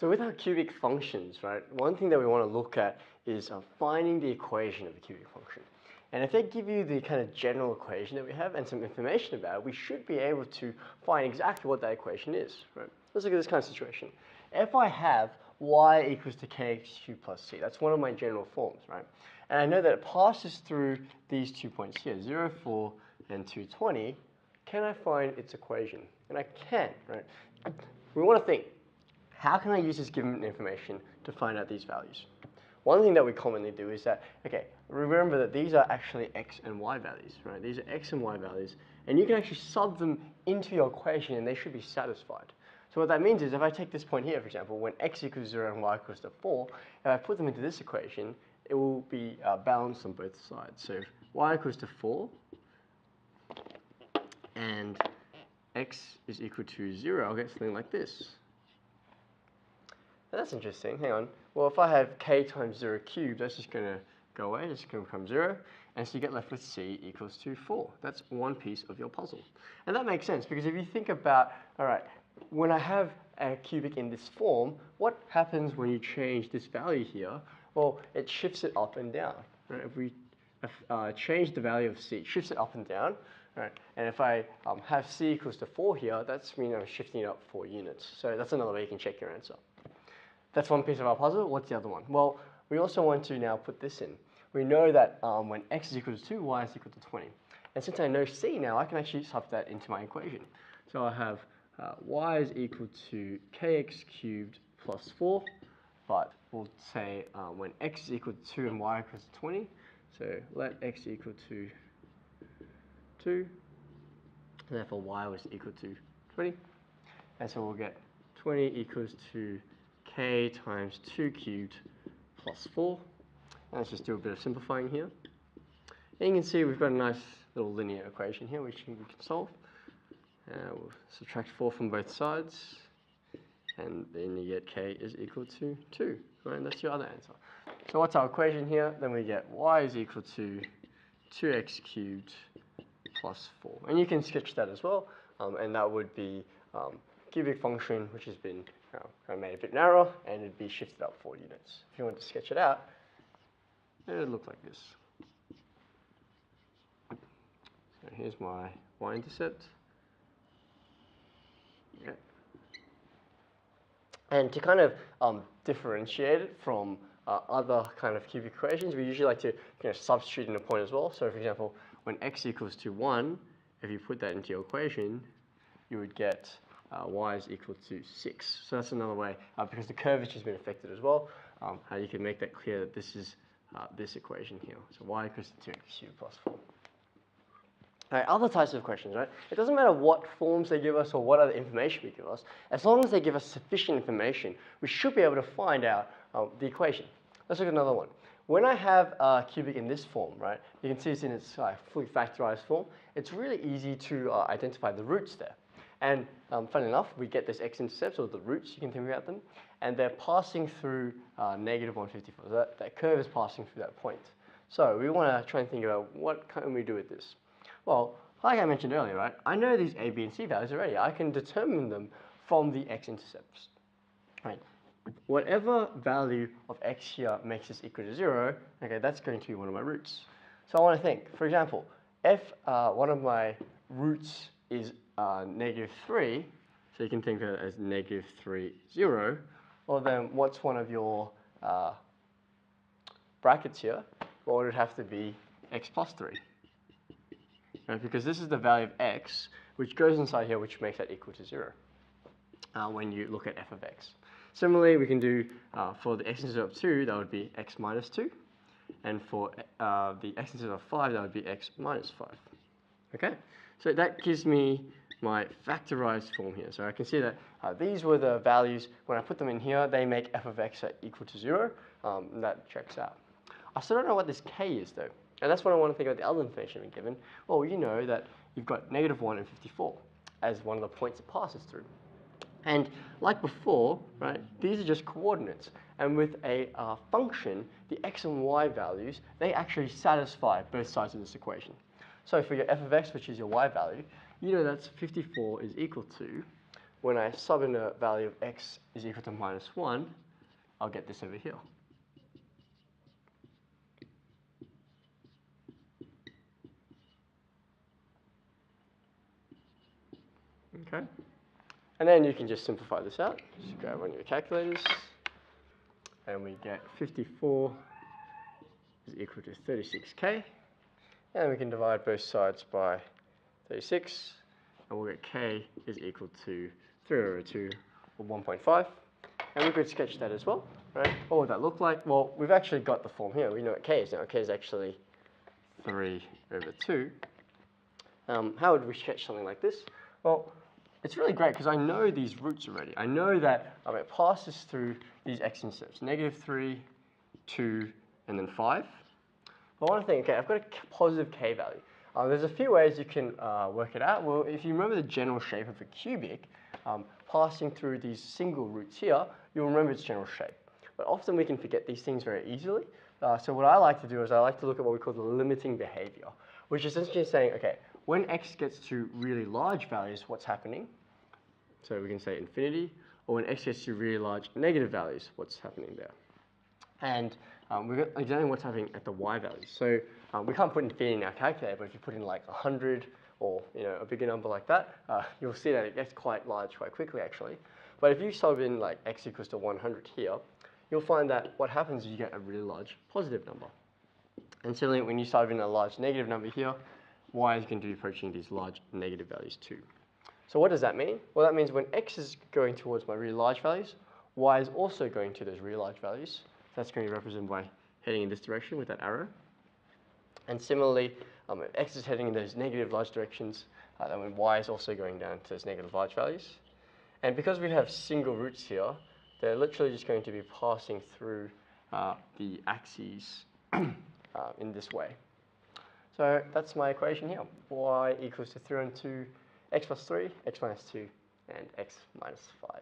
So with our cubic functions, right, one thing that we want to look at is finding the equation of a cubic function. And if they give you the kind of general equation that we have and some information about it, we should be able to find exactly what that equation is, right? Let's look at this kind of situation. If I have y equals to kx cubed plus c, that's one of my general forms, right? And I know that it passes through these 2 points here, 0, 4, and 220. Can I find its equation? And I can, right? We want to think, how can I use this given information to find out these values? One thing that we commonly do is that, okay, remember that these are actually x and y values, right? These are x and y values, and you can actually sub them into your equation and they should be satisfied. So what that means is if I take this point here, for example, when x equals 0 and y equals to 4, if I put them into this equation, it will be balanced on both sides. So if y equals to 4 and x is equal to 0, I'll get something like this. Now that's interesting. Hang on. Well, if I have k times 0 cubed, that's just going to go away. It's going to become 0. And so you get left with c equals to 4. That's one piece of your puzzle. And that makes sense because if you think about, all right, when I have a cubic in this form, what happens when you change this value here? Well, it shifts it up and down. Right? If we change the value of c, it shifts it up and down. Right? And if I have c equals to 4 here, that's meaning I'm shifting it up 4 units. So that's another way you can check your answer. That's one piece of our puzzle. What's the other one? Well, we also want to now put this in. We know that when x is equal to 2, y is equal to 20. And since I know c now, I can actually sub that into my equation. So I have y is equal to kx cubed plus 4, but we'll say when x is equal to 2 and y equals to 20, so let x equal to 2, and therefore y was equal to 20. And so we'll get 20 equals to k times 2 cubed plus 4. And let's just do a bit of simplifying here. And you can see we've got a nice little linear equation here which we can solve. We'll subtract 4 from both sides, and then you get k is equal to 2. Right? And that's your other answer. So what's our equation here? Then we get y is equal to 2x cubed plus 4. And you can sketch that as well, and that would be cubic function which has been kind of made a bit narrower, and it'd be shifted up 4 units. If you want to sketch it out, it would look like this. So here's my y-intercept. Okay. And to kind of differentiate it from other kind of cubic equations, we usually like to substitute in a point as well. So for example, when x equals to 1, if you put that into your equation, you would get y is equal to 6. So that's another way, because the curvature has been affected as well, how you can make that clear that this is this equation here. So y equals to 2x cubed plus 4. All right, other types of questions, right? It doesn't matter what forms they give us or what other information we give us. As long as they give us sufficient information, we should be able to find out the equation. Let's look at another one. When I have a cubic in this form, right, you can see it's in its fully factorized form. It's really easy to identify the roots there. And funny enough, we get this x-intercepts, or the roots, you can think about them, and they're passing through negative 154. So that curve is passing through that point. So we want to try and think about what can we do with this. Well, like I mentioned earlier, right, I know these a, b, and c values already. I can determine them from the x-intercepts. Right. Whatever value of x here makes this equal to 0, okay, that's going to be one of my roots. So I want to think, for example, if one of my roots is -3, so you can think of it as -3, 0, well then what's one of your brackets here? Well, it would have to be x plus 3. Right? Because this is the value of x, which goes inside here, which makes that equal to 0 when you look at f of x. Similarly, we can do for the x-intercept of 2, that would be x minus 2. And for the x-intercept of 5, that would be x minus 5. Okay? So that gives me my factorized form here. So I can see that these were the values. When I put them in here, they make f of x equal to 0. And that checks out. I still don't know what this k is, though. And that's what I want to think about the other information we've given. Well, you know that you've got -1 and 54 as one of the points it passes through. And like before, right, these are just coordinates. And with a function, the x and y values, they actually satisfy both sides of this equation. So for your f of x, which is your y value, you know that's 54 is equal to when I sub in a value of x is equal to -1, I'll get this over here. Okay. And then you can just simplify this out. Just grab one of your calculators. And we get 54 is equal to 36k. And we can divide both sides by 36. And we'll get k is equal to 3/2 or 1.5. And we could sketch that as well, right? What would that look like? Well, we've actually got the form here. We know what k is now. K is actually 3/2. How would we sketch something like this? Well, it's really great because I know these roots already. I know that it passes through these x intercepts, -3, 2, and then 5. But I want to think, okay, I've got a positive k value. There's a few ways you can work it out. Well, if you remember the general shape of a cubic, passing through these single roots here, you'll remember its general shape. But often we can forget these things very easily. So what I like to do is I like to look at what we call the limiting behavior, which is essentially saying, okay, when x gets to really large values, what's happening? So we can say infinity, or when x gets to really large negative values, what's happening there? And we're going to examine what's happening at the y values. So we can't put infinity in our calculator, but if you put in like 100 or a bigger number like that, you'll see that it gets quite large quite quickly actually. But if you sub in like x equals to 100 here, you'll find that what happens is you get a really large positive number. And similarly, when you sub in a large negative number here, y is going to be approaching these large negative values too. So what does that mean? Well, that means when x is going towards my really large values, y is also going to those really large values. That's going to be represented by heading in this direction with that arrow. And similarly, if x is heading in those negative large directions, then when y is also going down to those negative large values. And because we have single roots here, they're literally just going to be passing through the axes in this way. So that's my equation here. Y equals to 3/2, x plus 3, x minus 2, and x minus 5.